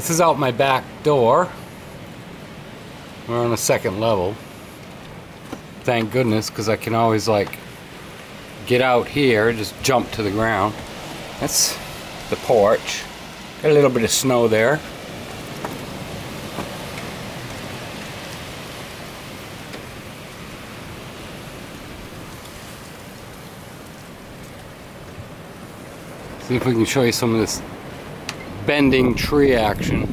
This is out my back door. We're on the second level. Thank goodness, because I can always like get out here, just jump to the ground. That's the porch. Got a little bit of snow there. See if we can show you some of this bending tree action.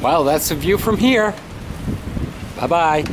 Well, that's the view from here. Bye-bye.